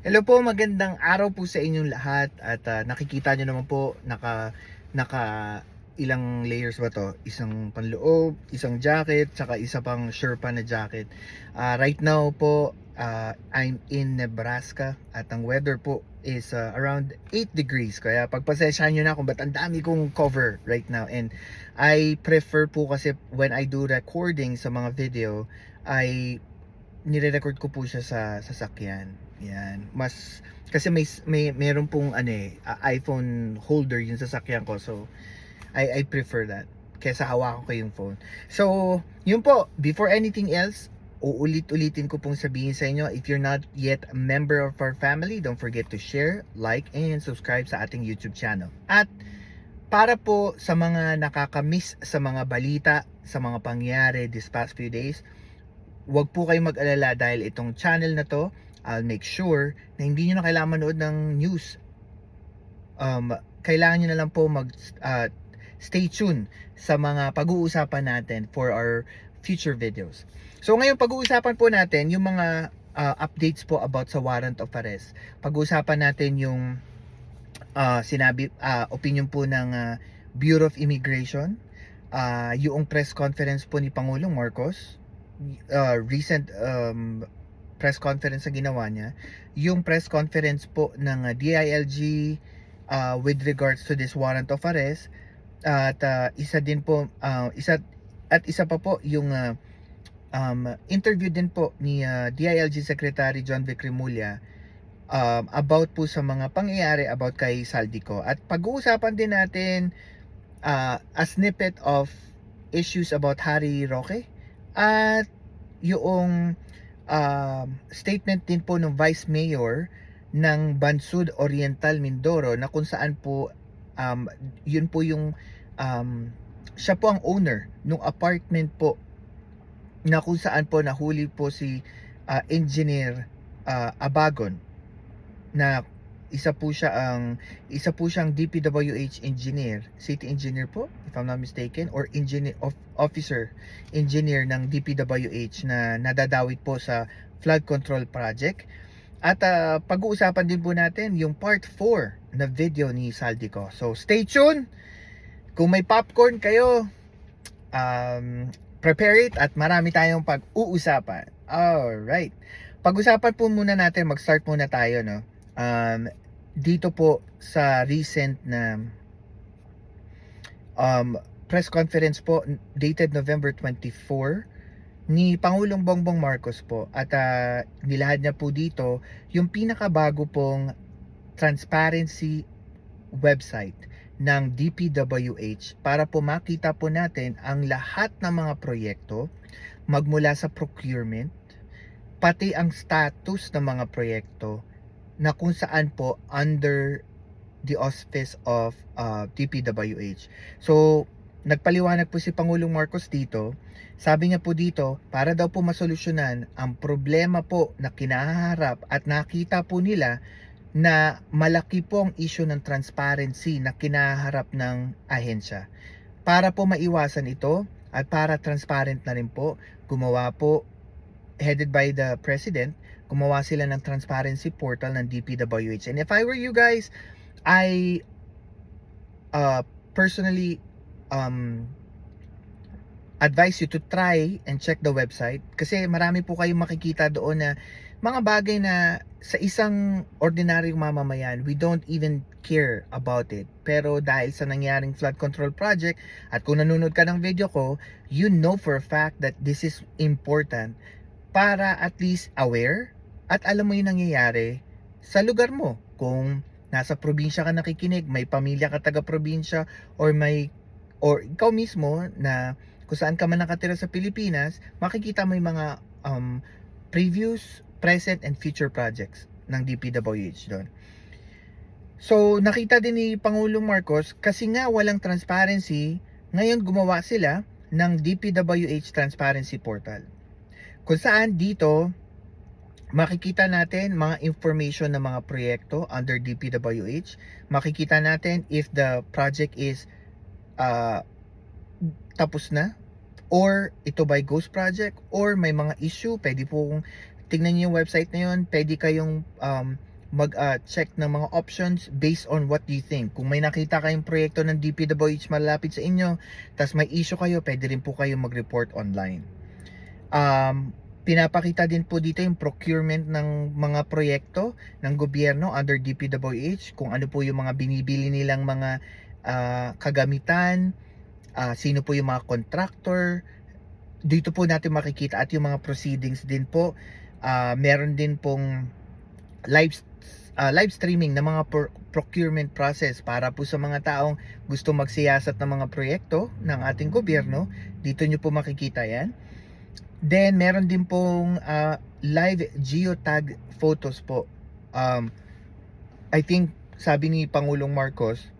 Hello po, magandang araw po sa inyong lahat at nakikita nyo naman po naka ilang layers ba to? Isang panloob, isang jacket, saka isa pang Sherpa na jacket. Right now po, I'm in Nebraska at ang weather po is around 8 degrees. Kaya pagpasensyahan nyo na kung ba't ang dami kong cover right now. And I prefer po kasi when I do recording sa mga video, ay nire-record ko po siya sa sasakyan. Yan. Mas kasi meron pong iPhone holder yung sasakyan ko. So I prefer that kaysa hawakan ko yung phone. So, yun po, before anything else, uulit-ulitin ko pong sabihin sa inyo, if you're not yet a member of our family, don't forget to share, like, and subscribe sa ating YouTube channel. At para po sa mga nakakamiss sa mga balita, sa mga pangyayari this past few days, wag po kayong mag-alala dahil itong channel na to, I'll make sure na hindi nyo na kailangan manood ng news. Kailangan nyo na lang po stay tuned sa mga pag-uusapan natin for our future videos. So ngayon pag-uusapan po natin yung mga updates po about sa warrant of arrest. Pag-uusapan natin yung opinion po ng Bureau of Immigration, yung press conference po ni Pangulong Marcos, recent press conference na ginawa niya, yung press conference po ng DILG with regards to this warrant of arrest, at isa pa po yung interview din po ni DILG Secretary John Vic Remulla about po sa mga pangyayari about kay Saldico. At pag-uusapan din natin a snippet of issues about Harry Roque at yung statement din po ng Vice Mayor ng Bansud Oriental Mindoro na kung saan po yun po yung siya po ang owner ng apartment po na kung saan po nahuli po si Engineer Abagon, na isa po siyang DPWH engineer, city engineer po if I'm not mistaken, or officer engineer ng DPWH na nadadawit po sa flood control project. At pag-uusapan din po natin yung part 4 na video ni Saldico. So stay tuned. Kung may popcorn kayo, prepare it at marami tayong pag-uusapan. Alright. Pag-usapan po muna natin, mag-start muna tayo, no? Dito po sa recent na press conference po dated November 24 ni Pangulong Bongbong Marcos po, at nilahad niya po dito yung pinakabago pong transparency website ng DPWH para po makita po natin ang lahat ng mga proyekto magmula sa procurement, pati ang status ng mga proyekto na kung saan po under the auspice of DPWH. So, nagpaliwanag po si Pangulong Marcos dito. Sabi niya po dito, para daw po masolusyonan ang problema po na kinaharap at nakita po nila na malaki po ang issue ng transparency na kinaharap ng ahensya. Para po maiwasan ito at para transparent na rin po, gumawa po, headed by the President, gumawa sila ng transparency portal ng DPWH. And if I were you guys, I personally advise you to try and check the website, kasi marami po kayong makikita doon na mga bagay na sa isang ordinaryong mamamayan, we don't even care about it. Pero dahil sa nangyaring flood control project, at kung nanonood ka ng video ko, you know for a fact that this is important para at least aware at alam mo yung nangyayari sa lugar mo. Kung nasa probinsya ka nakikinig, may pamilya ka taga-probinsya, or ikaw mismo na kung saan ka man nakatira sa Pilipinas, makikita mo yung mga previous, present, and future projects ng DPWH doon. So, nakita din ni Pangulong Marcos, kasi nga walang transparency, ngayon gumawa sila ng DPWH Transparency Portal, kung saan dito makikita natin mga information ng mga proyekto under DPWH. Makikita natin if the project is tapos na, or ito by ghost project, or may mga issue. Pwede po kung tingnan niyo yung website na yun, pwede kayong check ng mga options based on what you think. Kung may nakita kayong proyekto ng DPWH malapit sa inyo, tas may issue kayo, pwede rin po kayo mag-report online. Pinapakita din po dito yung procurement ng mga proyekto ng gobyerno under DPWH, kung ano po yung mga binibili nilang mga kagamitan, sino po yung mga contractor. Dito po natin makikita, at yung mga proceedings din po. Meron din pong live streaming ng mga procurement process para po sa mga taong gusto magsiyasat ng mga proyekto ng ating gobyerno. Dito nyo po makikita yan. Then meron din pong live geotag photos po. I think sabi ni Pangulong Marcos,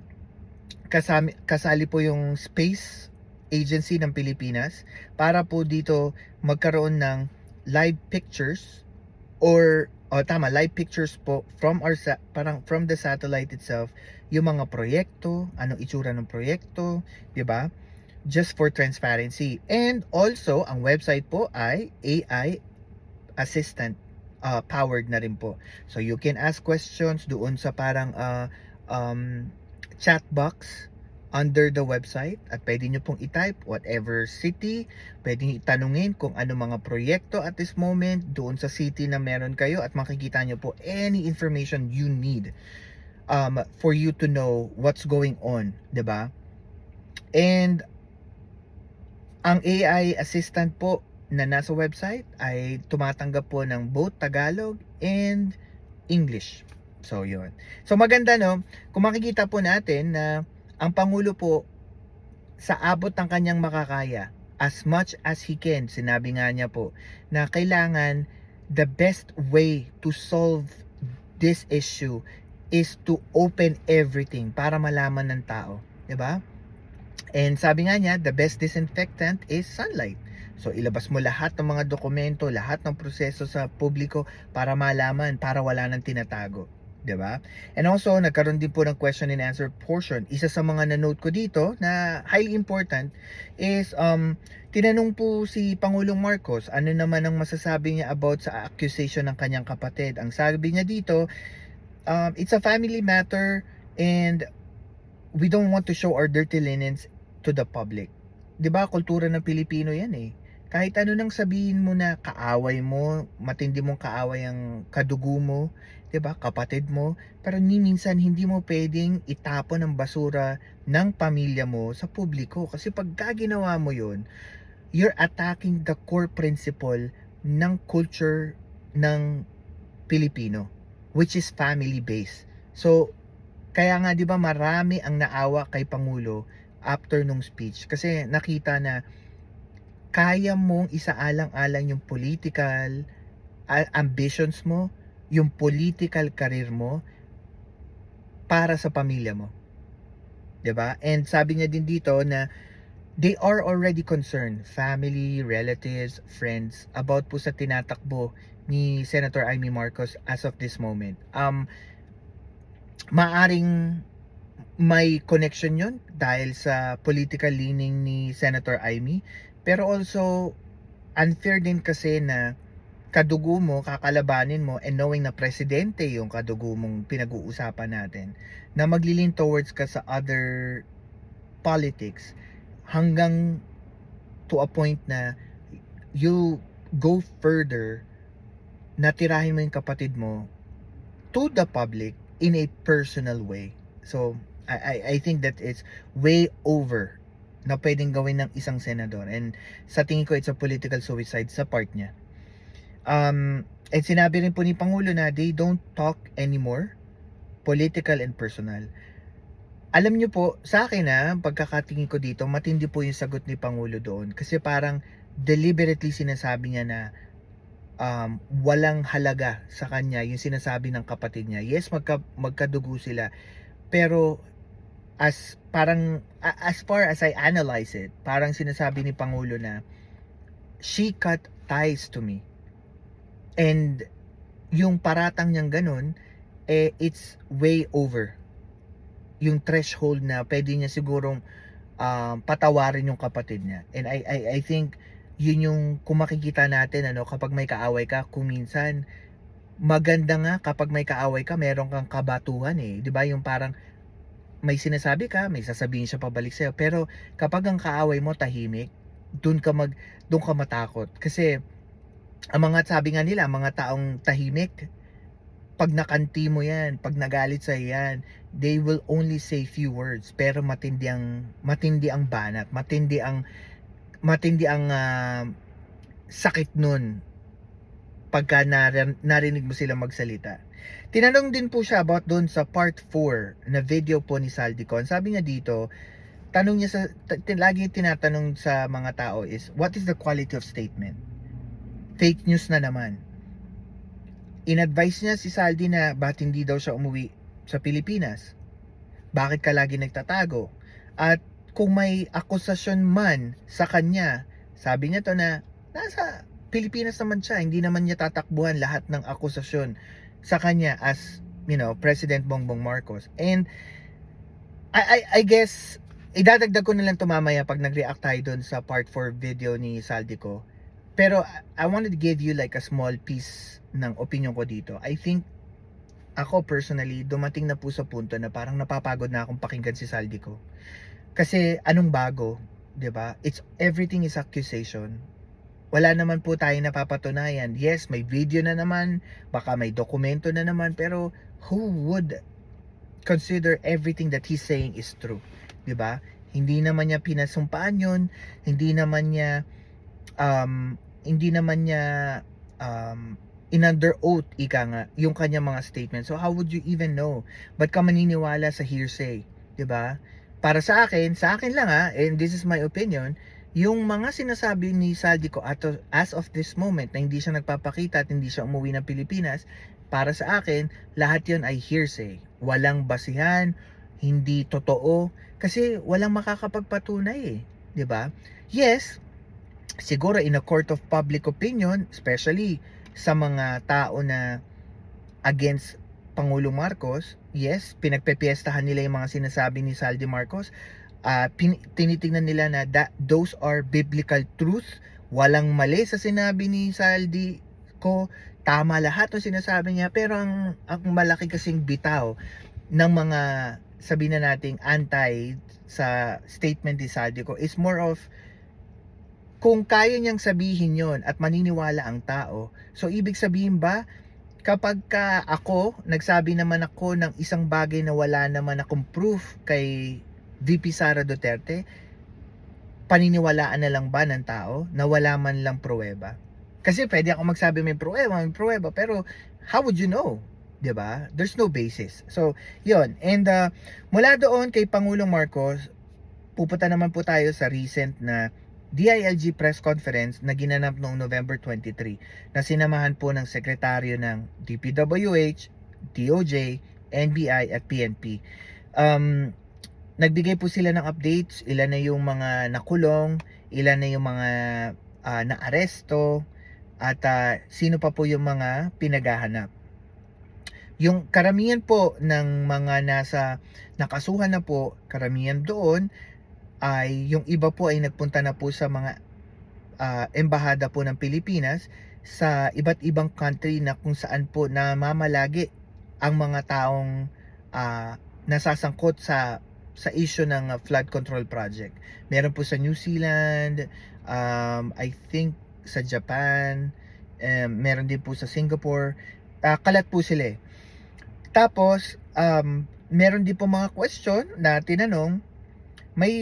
kasali po yung Space Agency ng Pilipinas para po dito magkaroon ng live pictures live pictures po from from the satellite itself, yung mga proyekto, anong itsura ng proyekto, 'di ba? Just for transparency. And also, ang website po ay AI assistant powered na rin po. So you can ask questions doon sa parang chat box under the website, at pwede nyo pong i-type whatever city, pwede nyo itanungin kung ano mga proyekto at this moment doon sa city na meron kayo, at makikita nyo po any information you need for you to know what's going on, 'di ba? And ang AI assistant po na nasa website ay tumatanggap po ng both Tagalog and English. So, yun. So, maganda, no? Kung makikita po natin na ang Pangulo po, sa abot ng kanyang makakaya, as much as he can, sinabi nga niya po, na kailangan the best way to solve this issue is to open everything para malaman ng tao. 'Di ba? And sabi nga niya, the best disinfectant is sunlight. So ilabas mo lahat ng mga dokumento, lahat ng proseso sa publiko para malaman, para wala nang tinatago. 'Di ba? And also, nagkaroon din po ng question and answer portion. Isa sa mga na-note ko dito na highly important is tinanong po si Pangulong Marcos, ano naman ang masasabi niya about sa accusation ng kanyang kapatid. Ang sabi niya dito, it's a family matter and we don't want to show our dirty linens to the public. 'Di ba, kultura ng Pilipino 'yan eh. Kahit ano nang sabihin mo na kaaway mo, matindi mong kaaway ang kadugo mo, 'di ba, kapatid mo, pero minsan hindi mo pwedeng itapon ang basura ng pamilya mo sa publiko, kasi pag ginawa mo 'yon, you're attacking the core principle ng culture ng Pilipino, which is family based. So kaya nga 'di ba marami ang naawa kay Pangulo after nung speech, kasi nakita na kaya mong isaalang-alang yung political ambitions mo, yung political career mo para sa pamilya mo. 'Di ba? And sabi niya din dito na they are already concerned, family, relatives, friends, about po sa tinatakbo ni Senator Amy Marcos as of this moment. Maaring may connection yun dahil sa political leaning ni Senator Amy, pero also unfair din kasi na kadugo mo, kakalabanin mo, and knowing na presidente yung kadugo mong pinag-uusapan natin, na maglilin towards ka sa other politics hanggang to a point na you go further, natirahin mo yung kapatid mo to the public in a personal way. So I think that it's way over na pwedeng gawin ng isang senador, and sa tingin ko it's a political suicide sa part niya. And sinabi rin po ni Pangulo na they don't talk anymore political and personal. Alam niyo po, sa akin pagkakatingin ko dito, matindi po yung sagot ni Pangulo doon, kasi parang deliberately sinasabi niya na walang halaga sa kanya yung sinasabi ng kapatid niya. Yes, magkadugo sila, pero as far as I analyze it, parang sinasabi ni Pangulo na she cut ties to me. And yung paratang niyang ganun, it's way over yung threshold na pwede niya sigurong patawarin yung kapatid niya. And I think yun yung kung makikita natin, kapag may kaaway ka, kung minsan maganda nga kapag may kaaway ka, meron kang kabatuhan eh. 'Di ba yung parang may sinasabi ka, may sasabihin siya pabalik sa'yo. Pero kapag ang kaaway mo tahimik, dun ka matakot. Kasi ang mga sabi nga nila, mga taong tahimik, pag nakanti mo yan, pag nagalit sa yan, they will only say few words. Pero matindi ang banat, matindi ang sakit nun pagka narinig mo sila magsalita. Tinanong din po siya about doon sa part 4 na video po ni Saldicon. Sabi niya dito, tanong niya lagi tinatanong sa mga tao is, what is the quality of statement? Fake news na naman. In-advise niya si Saldi na bakit hindi daw siya umuwi sa Pilipinas. Bakit ka lagi nagtatago? At kung may akusasyon man sa kanya, sabi niya to na nasa Pilipinas naman siya, hindi naman niya tatakbuhan lahat ng akusasyon sa kanya as, President Bongbong Marcos. And I guess idadagdag ko na lang to mamaya pag nag-react tayo dun sa part 4 video ni Saldico. Pero I wanted to give you like a small piece ng opinion ko dito. I think ako personally dumating na po sa punto na parang napapagod na akong pakinggan si Saldico. Kasi anong bago, 'di ba? Everything is accusation. Wala naman po tayong napapatunayan. Yes, may video na naman, baka may dokumento na naman, pero who would consider everything that he's saying is true? 'Di ba? Hindi naman niya pinasumpaan 'yon, hindi naman niya in-under oath ika nga yung kanyang mga statements. So how would you even know? Ba't ka maniniwala sa hearsay? 'Di ba? Para sa akin lang and this is my opinion, yung mga sinasabi ni Saldico as of this moment na hindi siya nagpapakita at hindi siya umuwi ng Pilipinas, para sa akin, lahat yon ay hearsay. Walang basihan, hindi totoo, kasi walang makakapagpatunay eh. 'Di ba? Yes, siguro in a court of public opinion, especially sa mga tao na against Pangulong Marcos, yes, pinagpepiestahan nila yung mga sinasabi ni Saldi Marcos. Tinitingnan nila na those are biblical truth. Walang mali sa sinabi ni Saldi ko. Tama lahat ng sinasabi niya. Pero ang malaki kasing bitaw ng mga sabi na nating anti sa statement ni Saldi ko is more of kung kaya niyang sabihin yon at maniniwala ang tao. So ibig sabihin ba kapag ako nagsabi naman ako ng isang bagay na wala naman akong proof kay VP Sara Duterte, paniniwalaan na lang ba ng tao na wala man lang pruweba? Kasi pwede ako magsabi may pruweba, pero how would you know? 'Di ba? There's no basis. So, 'yon. And mula doon kay Pangulong Marcos, pupunta naman po tayo sa recent na DILG press conference na ginanap noong November 23 na sinamahan po ng sekretaryo ng DPWH, DOJ, NBI at PNP. Nagbigay po sila ng updates, ilan na yung mga nakulong, ilan na yung mga naaresto, at sino pa po yung mga pinaghahanap. Yung karamihan po ng mga nakasuhan na po, karamihan doon ay yung iba po ay nagpunta na po sa mga embahada po ng Pilipinas sa iba't ibang country na kung saan po namamalagi ang mga taong nasasangkot sa issue ng flood control project. Meron po sa New Zealand, I think sa Japan, meron din po sa Singapore. Kalat po sila eh. Tapos, meron din po mga question na tinanong. May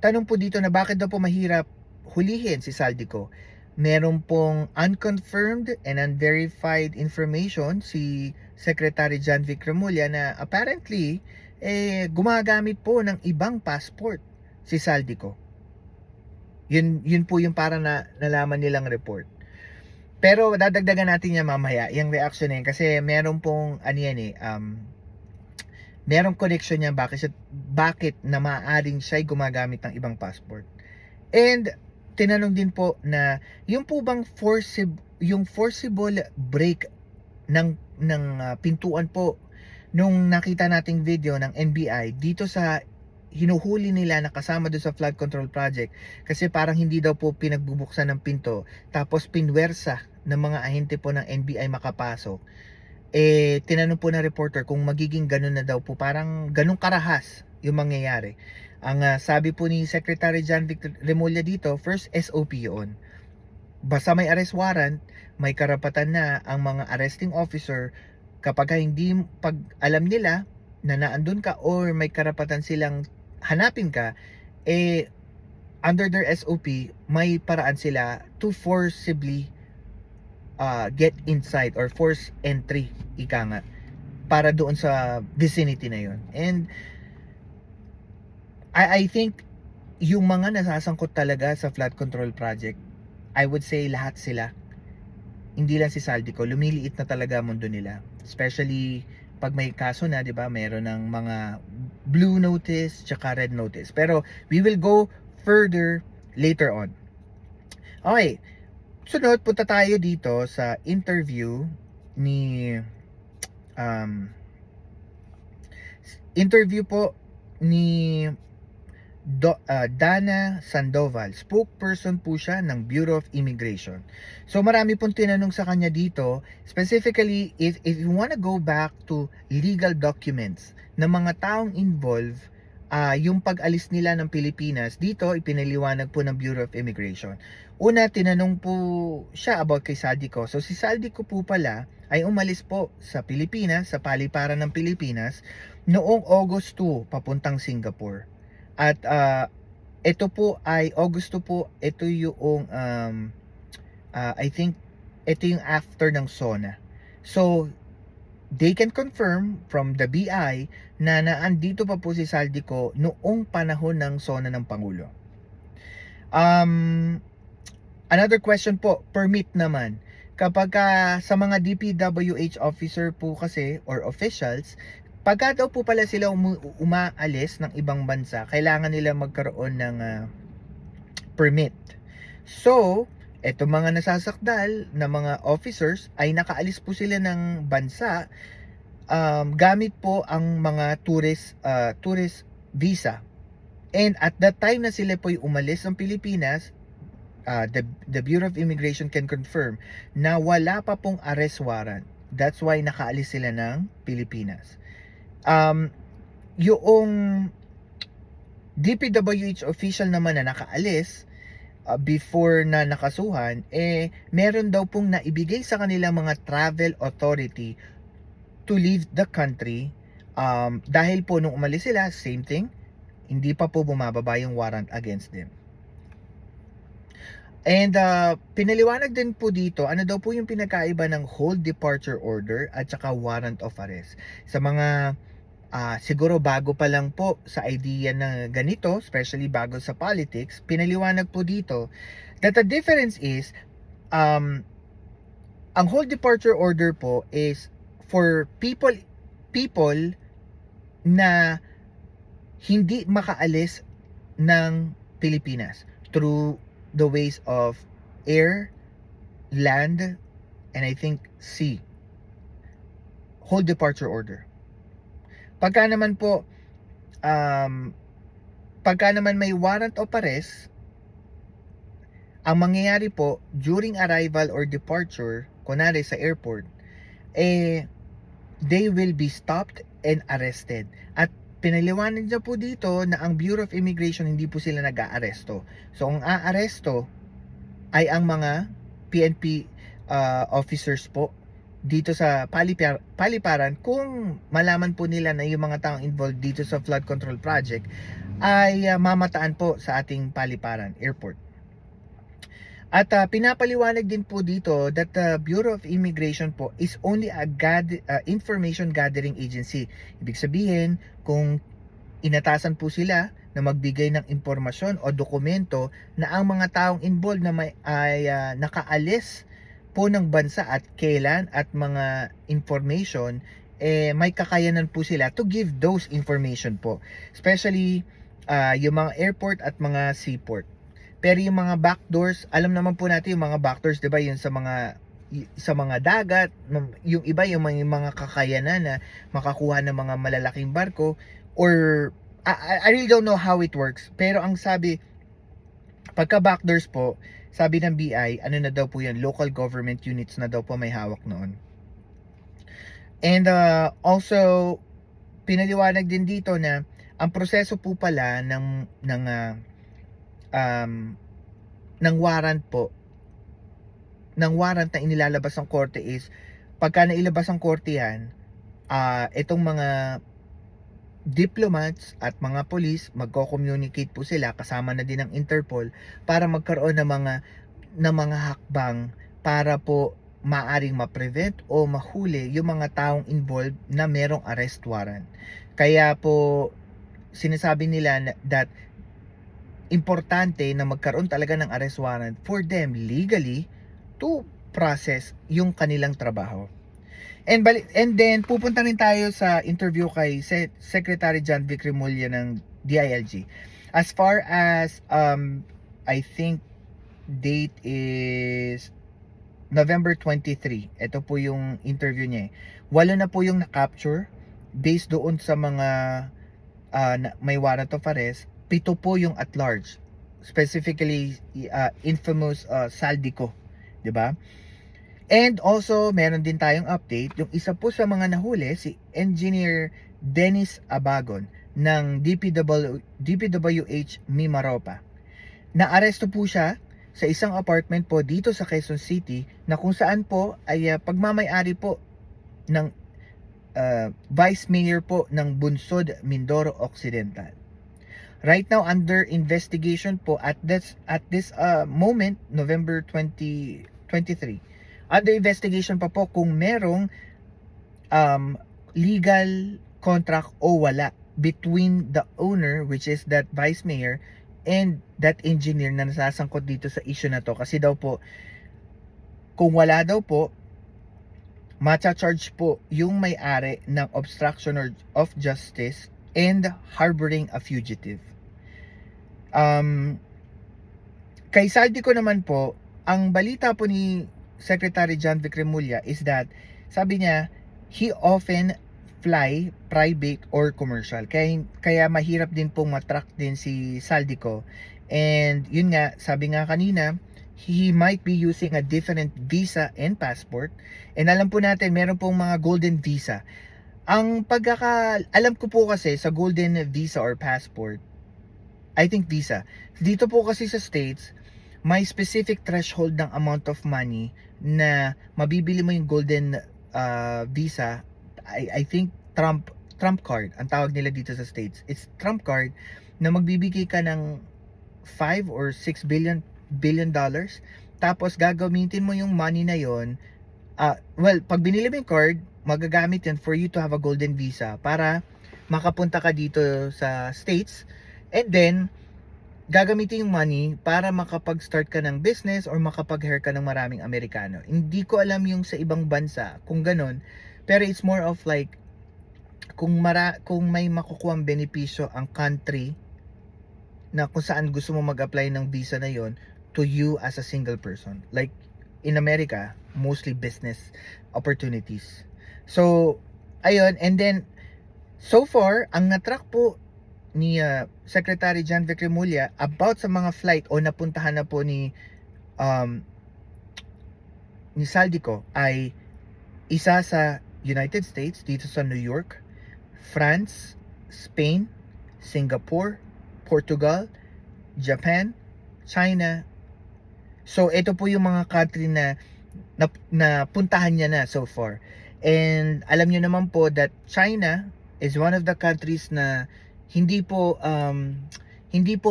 tanong po dito na bakit daw po mahirap hulihin si Saldico. Meron pong unconfirmed and unverified information si Secretary John Vic Remulla na apparently gumagamit po ng ibang passport si Saldico. Yun po yung para na nalaman nilang report. Pero dadagdagan natin yan mamaya, yung reaction na yun, kasi meron pong merong connection niya bakit na maaaring siya'y gumagamit ng ibang passport. And tinanong din po na yung po bang forcible break ng pintuan po nung nakita nating video ng NBI dito sa hinuhuli nila na kasama doon sa flood control project, kasi parang hindi daw po pinagbubuksan ng pinto tapos pinwersa ng mga ahente po ng NBI makapasok, eh tinanong po ng reporter kung magiging ganun na daw po, parang ganun karahas yung mangyayari. Ang sabi po ni Secretary John Victor Remulla dito, first SOP yun. Basta may arrest warrant, may karapatan na ang mga arresting officer, kapag hindi, pag alam nila na naandun ka or may karapatan silang hanapin ka, eh under their SOP, may paraan sila to forcibly get inside or force entry, ika nga, para doon sa vicinity na yun. And I think yung mga nasasangkot talaga sa flood control project, I would say lahat sila. Hindi lang si Saldico, lumiliit na talaga mundo nila. Especially pag may kaso na, 'di ba? Meron ng mga blue notice tsaka red notice. Pero we will go further later on. Okay. Sunod, punta tayo dito sa interview ni interview po ni Dana Sandoval, spokesperson po siya ng Bureau of Immigration. So marami pong tinanong sa kanya dito, specifically if you wanna go back to legal documents ng mga taong involved, yung pag-alis nila ng Pilipinas, dito ipinaliwanag po ng Bureau of Immigration. Una, tinanong po siya about kay Saldico. So si Saldico po pala ay umalis po sa Pilipinas, sa paliparan ng Pilipinas, noong August 2 papuntang Singapore. At ito po ay August 2 po, ito yung I think ito yung after ng SONA. So they can confirm from the BI na naandito pa po si Saldico noong panahon ng SONA ng Pangulo. Another question po, permit naman. Kapag sa mga DPWH officer po kasi or officials, pagka daw po pala sila umaalis ng ibang bansa, kailangan nila magkaroon ng permit. So, eto mga nasasakdal na mga officers ay nakaalis po sila ng bansa gamit po ang mga tourist visa. And at that time na sila po umalis ng Pilipinas, the Bureau of Immigration can confirm na wala pa pong arrest warrant. That's why nakaalis sila ng Pilipinas. Yung DPWH official naman na nakaalis before na nakasuhan, meron daw pong naibigay sa kanila mga travel authority to leave the country, dahil po nung umalis sila, same thing, hindi pa po bumababa yung warrant against them. And pinaliwanag din po dito, ano daw po yung pinagkaiba ng hold departure order at saka warrant of arrest. Sa mga siguro bago pa lang po sa idea na ganito, especially bago sa politics, pinaliwanag po dito that the difference is, ang hold departure order po is for people na hindi makaalis ng Pilipinas through the ways of air, land, and I think sea. Hold departure order. Pagka naman po, pagka naman may warrant of arrest, ang mangyayari po during arrival or departure, kunwari sa airport, they will be stopped and arrested. At pinaliwanag niya po dito na ang Bureau of Immigration hindi po sila nag-aaresto. So ang aaresto ay ang mga PNP officers po dito sa paliparan, kung malaman po nila na yung mga taong involved dito sa flood control project ay mamataan po sa ating paliparan, airport. At pinapaliwanag din po dito that the Bureau of Immigration po is only a information gathering agency. Ibig sabihin, kung inatasan po sila na magbigay ng impormasyon o dokumento na ang mga taong involved na ay nakaalis po ng bansa at kailan at mga information, may kakayanan po sila to give those information po. Especially yung mga airport at mga seaport. Pero yung mga backdoors, alam naman po natin yung mga backdoors, 'di ba? Yung sa mga dagat, yung iba yung mga kakayanan na makakuha ng mga malalaking barko, or I really don't know how it works. Pero ang sabi, pagka backdoors po, sabi ng BI, ano na daw po yan, local government units na daw po may hawak noon. And also, pinaliwanag din dito na ang proseso po pala ng warrant po, ng warrant na inilalabas ng korte is, pagka nailabas ang korte yan, itong mga diplomats at mga police, magko-communicate po sila, kasama na din ng Interpol, para magkaroon ng mga hakbang para po maaring ma-prevent o mahuli yung mga taong involved na merong arrest warrant. Kaya po sinasabi nila that importante na magkaroon talaga ng arrest warrant for them legally to process yung kanilang trabaho. And then pupunta rin tayo sa interview kay Secretary John Vic Remulla ng DILG. As far as I think date is November 23. Ito po yung interview niya. 8 na po yung na-capture based doon sa mga may warrant of arrest. 7 po yung at large. Specifically infamous Saldico, 'di ba? And also, meron din tayong update. Yung isa po sa mga nahuli, si Engineer Dennis Abagon ng DPWH Mimaropa. Naaresto po siya sa isang apartment po dito sa Quezon City na kung saan po ay pagmamay-ari po ng Vice Mayor po ng Bunsod, Mindoro Occidental. Right now, under investigation po at this moment, November 2023, under investigation pa po kung merong legal contract o wala between the owner, which is that Vice Mayor, and that engineer na nasasangkot dito sa issue na to. Kasi daw po, kung wala daw po, macha-charge po yung may-ari ng obstruction of justice and harboring a fugitive. Kay Saldico naman po, ang balita po ni Secretary John Vic Remulla is that, sabi niya, he often fly private or commercial. Kaya mahirap din pong matrack din si Saldico. And yun nga, sabi nga kanina, he might be using a different visa and passport. And alam po natin, meron pong mga golden visa. Ang alam ko po kasi sa golden visa or passport, I think visa, dito po kasi sa States, may specific threshold ng amount of money na mabibili mo yung golden visa. I think Trump card ang tawag nila dito sa States. It's Trump card na magbibigay ka ng 5 or 6 billion dollars, tapos gagamitin mo yung money na yon. Pag binili mo yung card, magagamit yan for you to have a golden visa para makapunta ka dito sa States, and then gagamitin yung money para makapag-start ka ng business or makapag-hire ka ng maraming Amerikano. Hindi ko alam yung sa ibang bansa kung ganun, pero it's more of like kung may makukuhang benepisyo ang country na kung saan gusto mo mag-apply ng visa na yon to you as a single person. Like in America, mostly business opportunities. So, ayun, and then so far, ang na-track po ni Secretary John Vic Remulla about sa mga flight o napuntahan na po ni Saldico ay isa sa United States, dito sa New York, France, Spain, Singapore, Portugal, Japan, China. So ito po yung mga country na puntahan niya na so far. And alam niyo naman po that China is one of the countries na hindi po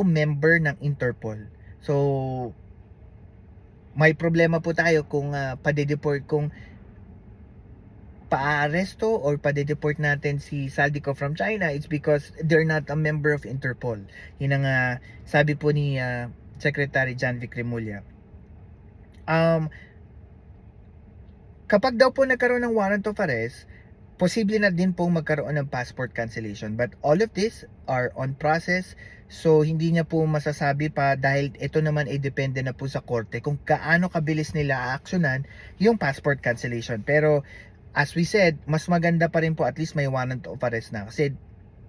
member ng Interpol. So may problema po tayo kung pa-deport, kung pa-aresto or pa-deport natin si Saldico from China. It's because they're not a member of Interpol. Yun ang sabi po ni Secretary John Vic Remulla. Kapag daw po nagkaroon ng warrant of arrest, posible na din pong magkaroon ng passport cancellation. But all of this are on process. So hindi niya po masasabi pa, dahil ito naman ay depende na po sa korte kung gaano kabilis nila aaksyonan yung passport cancellation. Pero as we said, mas maganda pa rin po at least may warrant of arrest na. Kasi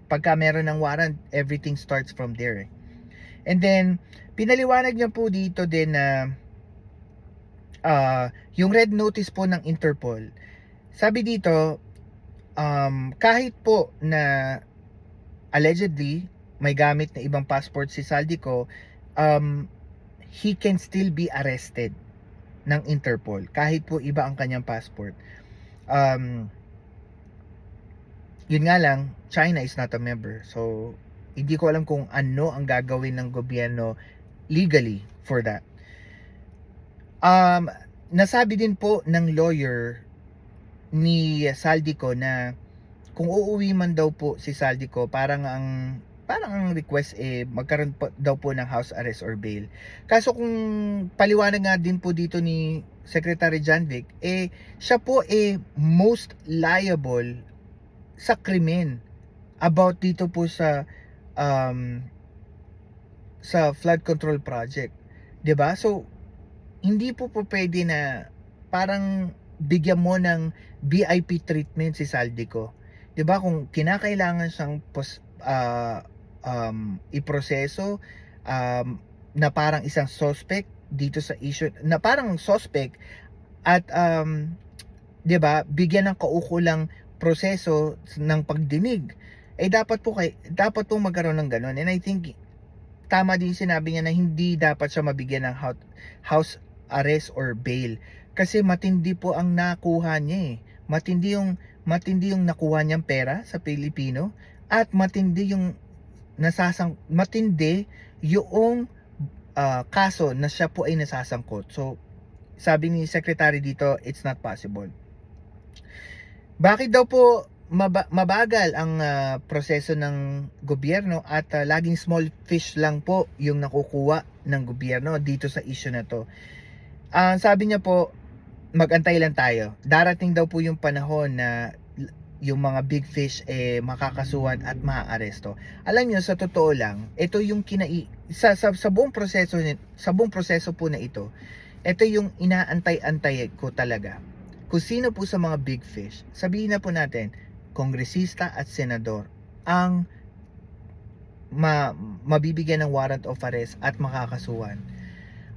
pagka meron ng warrant, everything starts from there. And then, pinaliwanag niya po dito din na yung red notice po ng Interpol. Sabi dito, kahit po na allegedly may gamit na ibang passport si Saldico, he can still be arrested ng Interpol kahit po iba ang kanyang passport. Yun nga lang, China is not a member. So, hindi ko alam kung ano ang gagawin ng gobyerno legally for that. Nasabi din po ng lawyer ni Saldico na kung uuwi man daw po si Saldico, parang ang request magkaroon daw po ng house arrest or bail. Kaso kung paliwanag nga din po dito ni Secretary John Vic, siya po most liable sa krimen about dito po sa flood control project. 'Di ba? So hindi po pwede na parang bigyan mo ng VIP treatment si Saldico. 'Di ba? Kung kinakailangan siyang iproseso na parang isang suspect dito sa issue, na parang suspect at 'di ba, bigyan ng kaukulang proseso ng pagdinig, dapat po magkaroon ng ganun. And I think tama din sinabi niya na hindi dapat siya mabigyan ng house arrest or bail kasi matindi po ang nakuha niya. Matindi yung nakuha niyang pera sa Pilipino at matindi yung kaso na siya po ay nasasangkot. So sabi ni Secretary dito, it's not possible. Bakit daw po mabagal ang proseso ng gobyerno at laging small fish lang po yung nakukuha ng gobyerno dito sa issue na to? Sabi niya po, magantay lang tayo. Darating daw po yung panahon na yung mga big fish makakasuhan at maaaresto. Alam niyo, sa totoo lang, ito yung sa buong proseso po na ito yung inaantay-antay ko talaga. Kung sino po sa mga big fish, sabihin na po natin, kongresista at senador ang mabibigyan ng warrant of arrest at makakasuhan.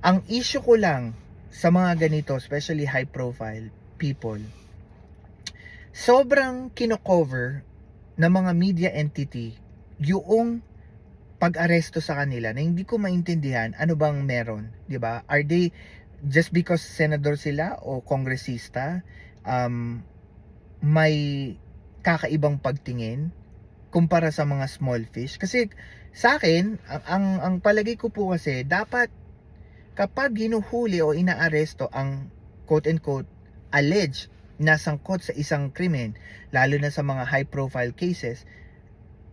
Ang issue ko lang sa mga ganito, especially high profile people, sobrang kino-cover ng mga media entity yung pag-aresto sa kanila na hindi ko maintindihan ano bang meron, 'di ba? Are they just because senador sila o kongresista, may kakaibang pagtingin kumpara sa mga small fish? Kasi sa akin, ang palagay ko po kasi, dapat kapag hinuhuli o inaaresto ang quote-unquote alleged na sangkot sa isang krimen, lalo na sa mga high profile cases,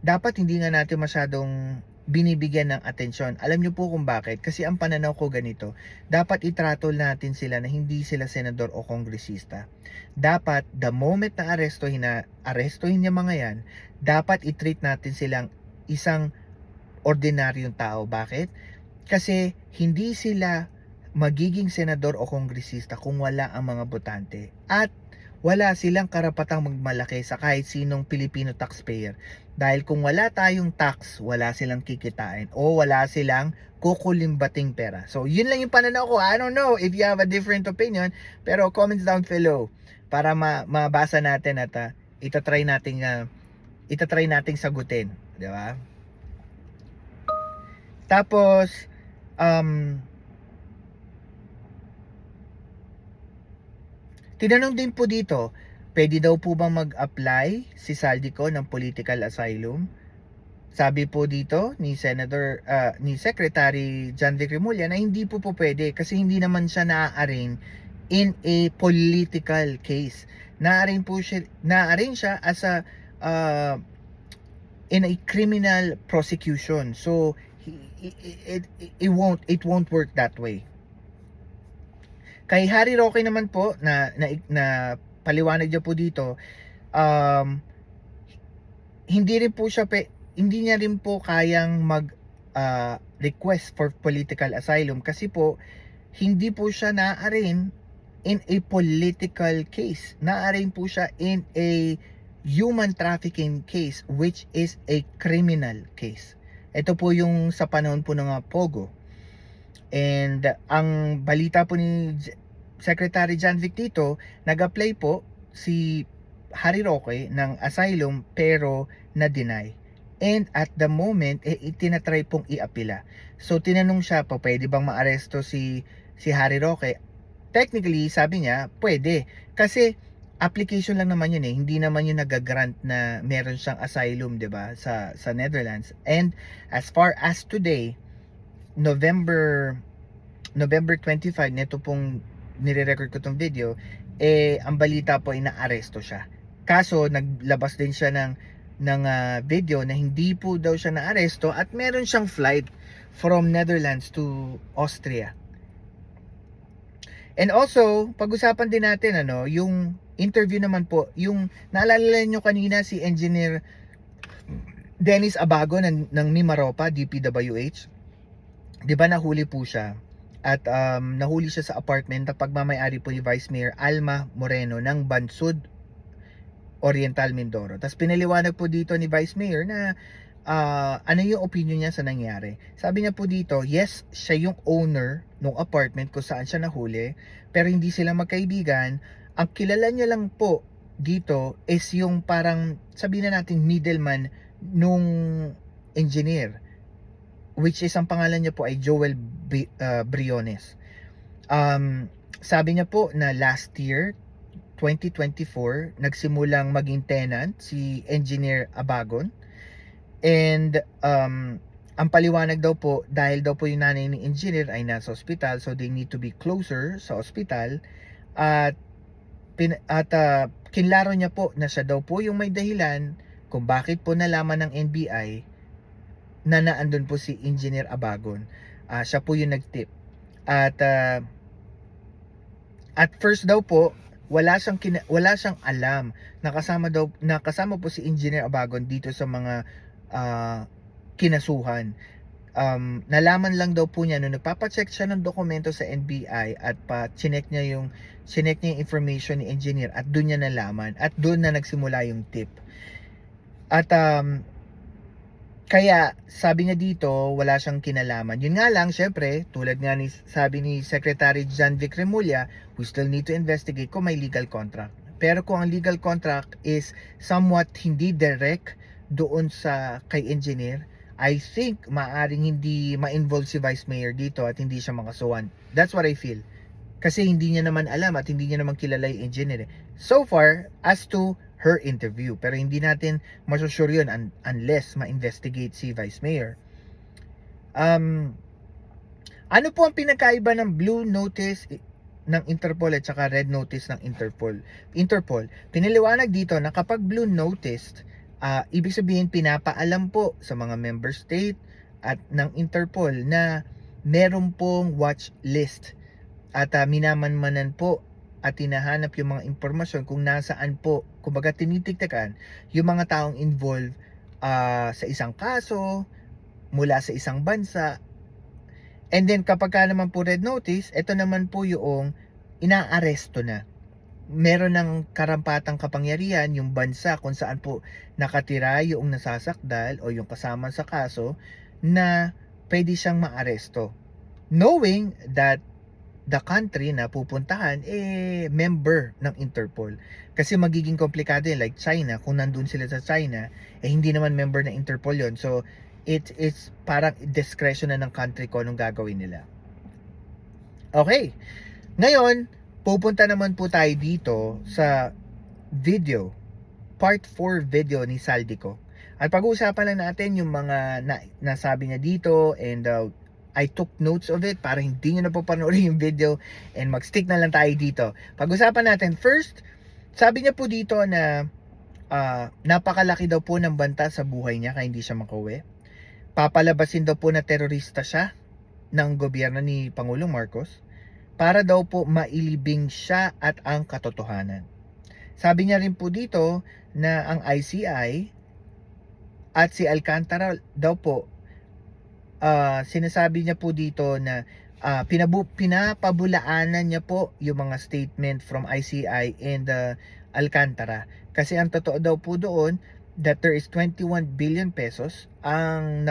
dapat hindi nga natin masyadong binibigyan ng atensyon. Alam niyo po kung bakit? Kasi ang pananaw ko ganito, dapat itrato natin sila na hindi sila senador o kongresista. Dapat, the moment na arestuhin niya mga yan, dapat i-treat natin silang isang ordinaryong tao. Bakit? Kasi hindi sila magiging senador o kongresista kung wala ang mga botante. At wala silang karapatang magmalaki sa kahit sinong Filipino taxpayer. Dahil kung wala tayong tax, wala silang kikitain o wala silang kukulimbating pera. So, yun lang yung pananaw ko. I don't know if you have a different opinion, pero comments down below para mabasa natin at itatry nating sagutin, di ba? Tapos tinanong din po dito, pwede daw po bang mag-apply si Saldico ng political asylum? Sabi po dito ni Secretary John Vic Remulla na hindi po pwede kasi hindi naman siya na-arraign in a political case. Na-arraign siya as in a criminal prosecution. So it won't work that way. Kay Harry Roque naman po na paliwanag niya po dito, hindi niya rin po kayang request for political asylum kasi po hindi po siya na-arraign in a political case. Na-arraign po siya in a human trafficking case, which is a criminal case. Ito po yung sa panahon po ng Pogo. And ang balita po ni Secretary Janvic dito, nag-apply po si Harry Roque ng asylum pero na-deny. And at the moment, itinatry pong i-apila. So tinanong siya pa, pwede bang maaresto si Harry Roque? Technically, sabi niya, pwede. Kasi application lang naman yun eh. Hindi naman yun nag-grant na meron siyang asylum, 'di ba, sa Netherlands. And as far as today, November 25, neto pong nire-record ko tong video, ang balita po ay naaresto siya. Kaso naglabas din siya ng video na hindi po daw siya naaresto at meron siyang flight from Netherlands to Austria. And also, pag-usapan din natin yung interview naman po, yung naalala nyo kanina si Engineer Dennis Abago ng Mimaropa, DPWH. 'Di ba nahuli po siya? At nahuli siya sa apartment na pagmamay-ari po ni Vice Mayor Alma Moreno ng Bansud, Oriental, Mindoro. Tapos pinaliwanag po dito ni Vice Mayor na ano yung opinion niya sa nangyari. Sabi niya po dito, yes, siya yung owner ng apartment kung saan siya nahuli, pero hindi sila magkaibigan. Ang kilala niya lang po dito is yung parang, sabihin na natin, middleman nung engineer, which is ang pangalan niya po ay Joel Briones. Sabi niya po na last year, 2024, nagsimulang maging tenant si Engineer Abagon. And ang paliwanag daw po, dahil daw po yung nanay ni engineer ay nasa ospital, so they need to be closer sa ospital. At kinlaro niya po na siya daw po yung may dahilan kung bakit po nalaman ng NBI na naandun po si Engineer Abagon. Siya po yung nagtip. At first daw po, wala siyang alam na kasama po si Engineer Abagon dito sa mga kinasuhan. Nalaman lang daw po niya nung nagpapacheck siya ng dokumento sa NBI at chinek niya yung information ni engineer at doon niya nalaman at doon na nagsimula yung tip. At kaya sabi niya dito wala siyang kinalaman. Yun nga lang, syempre, tulad nga sabi ni Secretary Janvic Remulla, we still need to investigate kung may legal contract. Pero kung ang legal contract is somewhat hindi direct doon sa kay engineer, I think maaring hindi ma-involve si Vice Mayor dito at hindi siya makasuhan. That's what I feel. Kasi hindi niya naman alam at hindi niya naman kilala yung engineer. So far, as to her interview. Pero hindi natin masusure yun unless ma-investigate si Vice Mayor. Ano po ang pinakaiba ng blue notice ng Interpol at saka red notice ng Interpol? Pinaliwanag dito na kapag blue notice, ibig sabihin pinapaalam po sa mga member state at ng Interpol na meron pong watch list at minamanmanan po at hinahanap yung mga impormasyon kung nasaan po, kumbaga tinitiktakan yung mga taong involved sa isang kaso mula sa isang bansa. And then kapag ka naman po red notice, ito naman po yung inaaresto na. Meron ng karampatang kapangyarihan yung bansa kung saan po nakatira yung nasasakdal o yung kasama sa kaso na pwede siyang maaresto, knowing that the country na pupuntahan member ng Interpol. Kasi magiging komplikado yun, like China, kung nandun sila sa China, hindi naman member ng Interpol yon. So it's parang discretion na ng country ko anong gagawin nila. Okay, ngayon pupunta naman po tayo dito sa video, part 4 video ni Saldico. At pag-uusapan lang natin yung mga nasabi niya dito, and I took notes of it para hindi nyo na po panoorin yung video and mag-stick na lang tayo dito. Pag-usapan natin first, sabi niya po dito na napakalaki daw po ng banta sa buhay niya kaya hindi siya makauwi. Papalabasin daw po na terorista siya ng gobyerno ni Pangulong Marcos para daw po mailibing siya at ang katotohanan. Sabi niya rin po dito na ang ICI at si Alcantara daw po, sinasabi niya po dito na pinapabulaanan niya po yung mga statement from ICI and Alcantara. Kasi ang totoo daw po doon that there is 21 billion pesos ang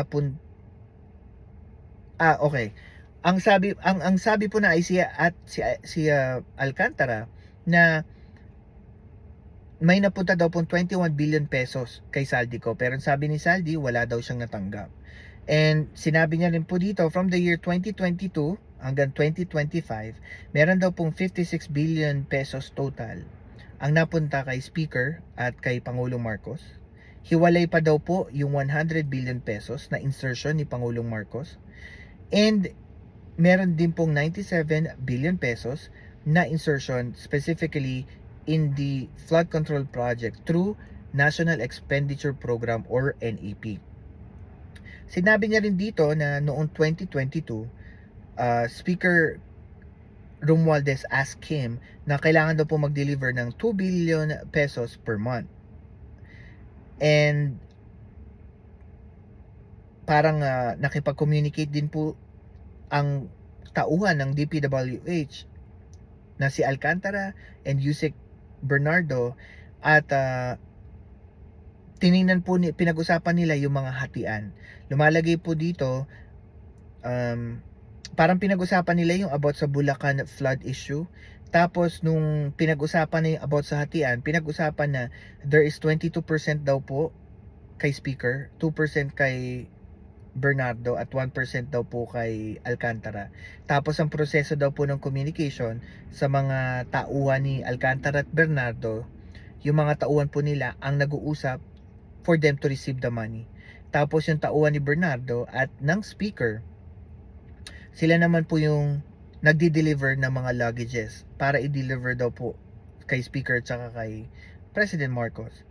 okay. ang sabi po na ay si Alcantara na may napunta daw pong 21 billion pesos kay Saldico, pero sabi ni Saldi wala daw siyang natanggap. And sinabi niya rin po dito, from the year 2022 hanggang 2025, meron daw pong 56 billion pesos total ang napunta kay Speaker at kay Pangulong Marcos. Hiwalay pa daw po yung 100 billion pesos na insertion ni Pangulong Marcos. And meron din pong 97 billion pesos na insertion specifically in the flood control project through National Expenditure Program or NEP. Sinabi niya rin dito na noong 2022, Speaker Romualdez asked him na kailangan daw po mag-deliver ng 2 billion pesos per month. And parang nakipag-communicate din po ang tauhan ng DPWH na si Alcantara and Yusek Bernardo at pinag-usapan nila yung mga hatian. Lumalagay po dito parang pinag-usapan nila yung about sa Bulacan flood issue. Tapos nung pinag-usapan na yung about sa hatian, pinag-usapan na there is 22% daw po kay Speaker, 2% kay Bernardo at 1% daw po kay Alcantara. Tapos ang proseso daw po ng communication sa mga tauhan ni Alcantara at Bernardo, yung mga tauhan po nila ang nag-uusap for them to receive the money. Tapos yung tauhan ni Bernardo at ng Speaker, sila naman po yung nagdi-deliver ng mga luggages para i-deliver daw po kay Speaker tsaka kay President Marcos.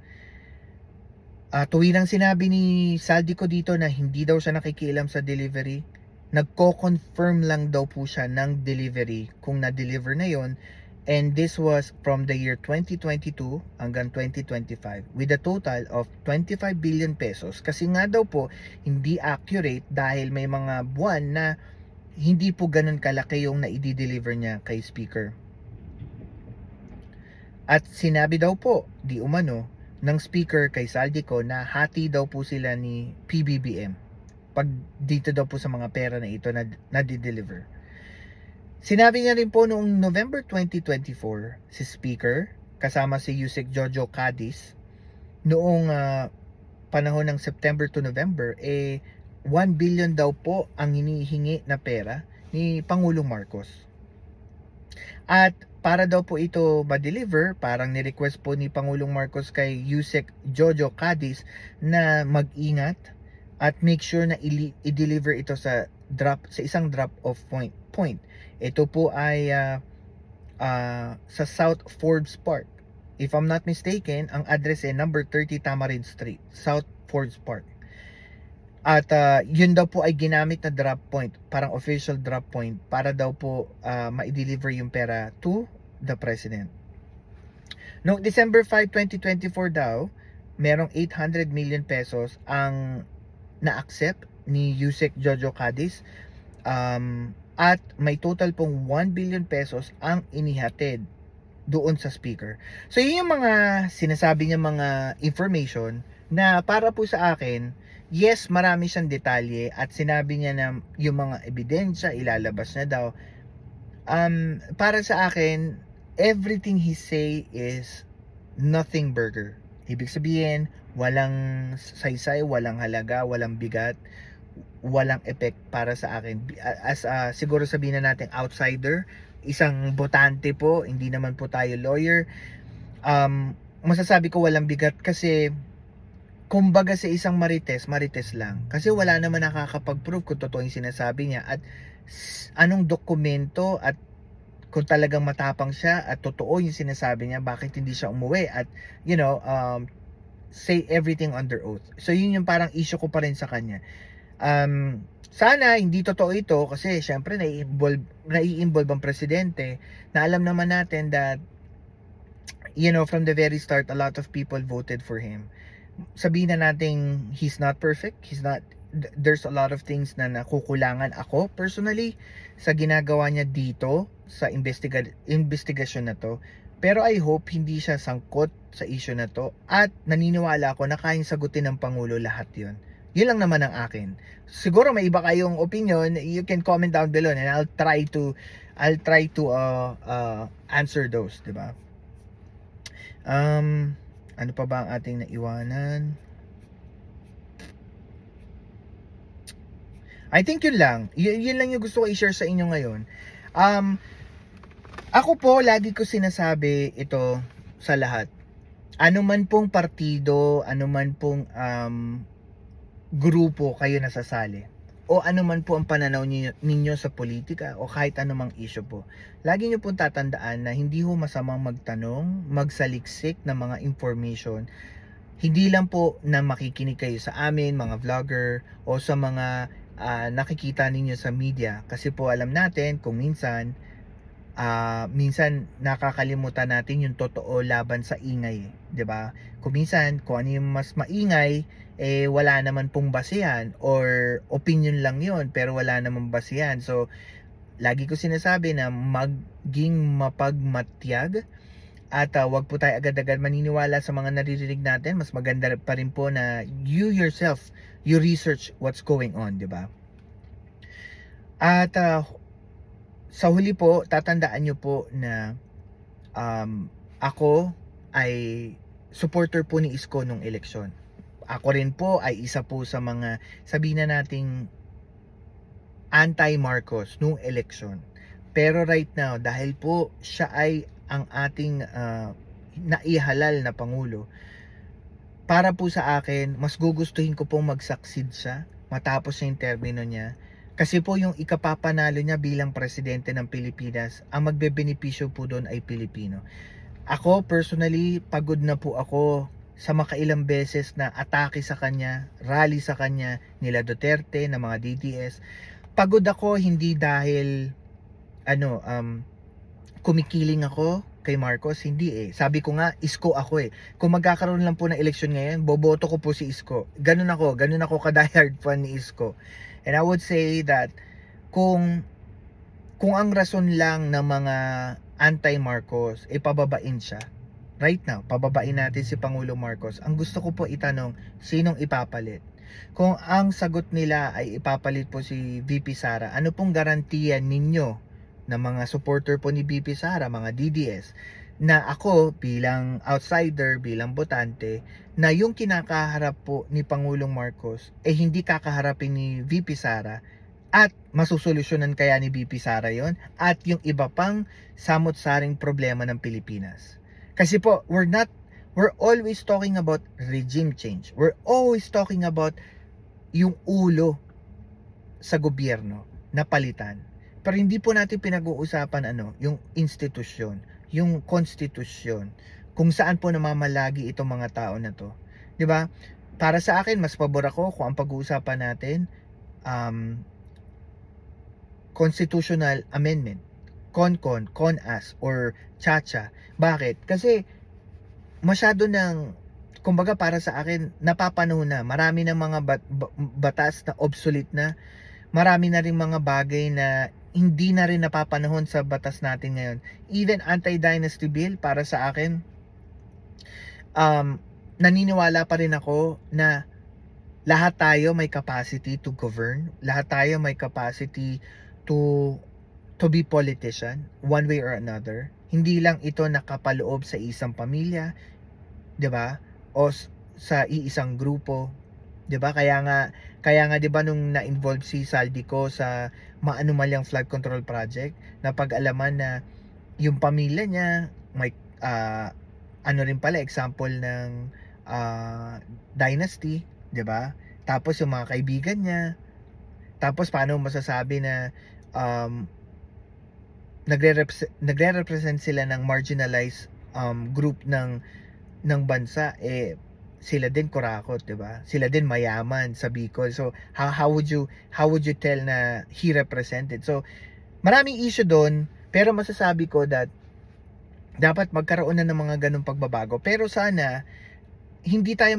Tuwirang sinabi ni Saldico dito na hindi daw siya nakikialam sa delivery. Nagko-confirm lang daw po siya ng delivery kung na-deliver na yon. And this was from the year 2022 hanggang 2025 with a total of 25 billion pesos. Kasi nga daw po hindi accurate dahil may mga buwan na hindi po ganun kalaki yung na-i-deliver niya kay Speaker. At sinabi daw po, di umano, ng Speaker kay Saldico na hati daw po sila ni PBBM pag dito daw po sa mga pera na ito na di-deliver. Sinabi niya rin po noong November 2024 si Speaker kasama si Yusek Jojo Cadiz noong panahon ng September to November 1 billion daw po ang hinihingi na pera ni Pangulong Marcos. At para daw po ito ma-deliver, parang ni-request po ni Pangulong Marcos kay Yusek Jojo Cadiz na mag-ingat at make sure na i-deliver ito sa isang drop off point. Ito po ay sa South Forbes Park. If I'm not mistaken, ang address ay number 30 Tamarind Street, South Forbes Park. At yun daw po ay ginamit na drop point, parang official drop point para daw po ma-deliver yung pera to the President. Noong December 5, 2024 daw, merong 800 million pesos ang na-accept ni Yusek Jojo Cadiz at may total pong 1 billion pesos ang inihatid doon sa Speaker. So yun yung mga sinasabi niya mga information na para po sa akin, yes, marami siyang detalye at sinabi niya na yung mga ebidensya ilalabas na daw. Para sa akin, everything he say is nothing burger. Ibig sabihin, walang saysay, walang halaga, walang bigat, walang effect para sa akin. As siguro sabihin na natin outsider, isang botante po, hindi naman po tayo lawyer. Masasabi ko walang bigat kasi kumbaga sa isang marites lang. Kasi wala naman nakakapag-prove kung totoo yung sinasabi niya at anong dokumento at kung talagang matapang siya at totoo yung sinasabi niya, bakit hindi siya umuwi at say everything under oath. So yun yung parang issue ko pa rin sa kanya. Sana hindi totoo ito kasi syempre nai-involve ang presidente na alam naman natin that from the very start a lot of people voted for him. Sabihin na natin he's not perfect, there's a lot of things na nakukulangan ako personally sa ginagawa niya dito sa investigasyon na to, pero I hope hindi siya sangkot sa issue na to at naniniwala ako na kayang sagutin ng Pangulo lahat yon. Yun lang naman ang akin. Siguro may iba kayong opinion, you can comment down below and I'll try to answer those, 'di ba? Ano pa ba ang ating naiwanan? I think yun lang. Yun lang yung gusto ko i-share sa inyo ngayon. Ako po, lagi ko sinasabi ito sa lahat. Ano man pong partido, ano man pong grupo kayo nasasali, o ano man po ang pananaw ninyo sa politika o kahit anumang issue po. Lagi nyo pong tatandaan na hindi ho masamang magtanong, magsaliksik ng mga information. Hindi lang po na makikinig kayo sa amin, mga vlogger, o sa mga nakikita ninyo sa media. Kasi po alam natin kung minsan nakakalimutan natin yung totoo laban sa ingay, 'di ba? Kung minsan kung ano yung mas maingay, wala naman pong basehan or opinion lang 'yon pero wala namang basehan. So lagi ko sinasabi na maging mapagmatyag at wag po tayo agad-agad maniniwala sa mga naririnig natin. Mas maganda pa rin po na you yourself, you research what's going on, 'di ba? At sa huli po, tatandaan nyo po na ako ay supporter po ni Isko nung eleksyon. Ako rin po ay isa po sa mga, sabihin na nating anti-Marcos nung eleksyon. Pero right now, dahil po siya ay ang ating naihalal na Pangulo, para po sa akin, mas gugustuhin ko pong mag-succeed siya matapos yung termino niya. Kasi po yung ikapapanalo niya bilang presidente ng Pilipinas, ang magbebenepisyo po doon ay Pilipino. Ako personally, pagod na po ako sa makailang beses na atake sa kanya, rally sa kanya, nila Duterte, na mga DDS. Pagod ako hindi dahil kumikiling ako kay Marcos, hindi Sabi ko nga, Isko ako Kung magkakaroon lang po ng eleksyon ngayon, boboto ko po si Isko. Ganun ako ka-diehard fan ni Isko. And I would say that kung ang rason lang ng mga anti-Marcos pababain siya, right now, pababain natin si Pangulo Marcos, ang gusto ko po itanong, sinong ipapalit? Kung ang sagot nila ay ipapalit po si VP Sara, ano pong garantiya ninyo na mga supporter po ni VP Sara, mga DDS, na ako bilang outsider, bilang botante, na yung kinakaharap po ni Pangulong Marcos hindi kakaharapin ni VP Sara at masusolusyonan kaya ni VP Sara yon at yung iba pang samot-saring problema ng Pilipinas. Kasi po, we're always talking about regime change. We're always talking about yung ulo sa gobyerno na palitan. Pero hindi po natin pinag-uusapan yung institusyon, yung konstitusyon, kung saan po namamalagi itong mga tao na to. 'Di ba? Para sa akin, mas pabor ako kung ang pag-uusapan natin constitutional amendment, CONAS or CHACHA. Bakit? Kasi masyado ng, kumbaga para sa akin, napapanahon na. Marami ng mga batas na obsolete na. Marami na rin mga bagay na hindi na rin napapanahon sa batas natin ngayon. Even anti-dynasty bill, para sa akin, naniniwala pa rin ako na lahat tayo may capacity to govern. Lahat tayo may capacity to be politician, one way or another. Hindi lang ito nakapaloob sa isang pamilya, 'di ba? O sa iisang grupo, 'di ba? Kaya nga 'di ba nung na-involve si Saldico sa maanumalyang flood control project, napag-alaman na yung pamilya niya may rin pala example ng dynasty, 'di ba? Tapos yung mga kaibigan niya, tapos paano masasabi na nagre-represent sila ng marginalized group ng bansa, sila din kurakot, 'di ba? Sila din mayaman sa Bicol. So how would you tell na he represented? So maraming issue doon, pero masasabi ko that dapat magkaroon na ng mga ganung pagbabago. Pero sana hindi lang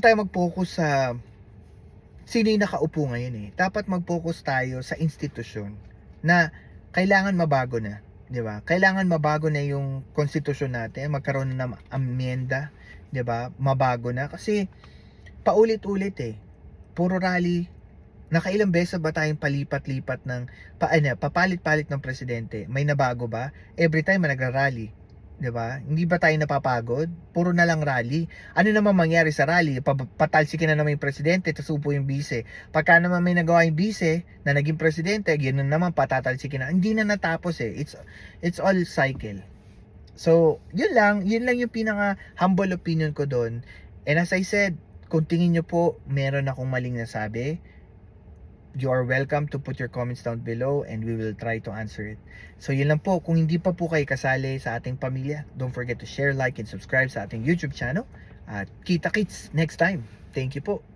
tayo mag-focus sa sino yung nakaupo ngayon Dapat mag-focus tayo sa institusyon na kailangan mabago na, 'di ba? Kailangan mabago na yung konstitusyon natin, magkaroon na ng amyenda, 'di ba? Mabago na kasi paulit-ulit eh. Puro rally. Nakailang beses ba tayong palipat-lipat ng papalit-palit ng presidente? May nabago ba? Every time nagra-rally, 'di ba? Hindi ba tayo napapagod? Puro na lang rally. Ano naman mangyari sa rally? Patalsikin na naman yung presidente, tapos upo yung vice. Pagka naman may nagawa yung vice na naging presidente, ganoon naman patatalsikin na. Hindi na natapos eh. It's all cycle. So, yun lang yung pinaka humble opinion ko doon. And as I said, kung tingin nyo po meron akong maling nasabi, you are welcome to put your comments down below and we will try to answer it. So yun lang po, kung hindi pa po kayo kasali sa ating pamilya, don't forget to share, like, and subscribe sa ating YouTube channel. At kita-kits next time. Thank you po.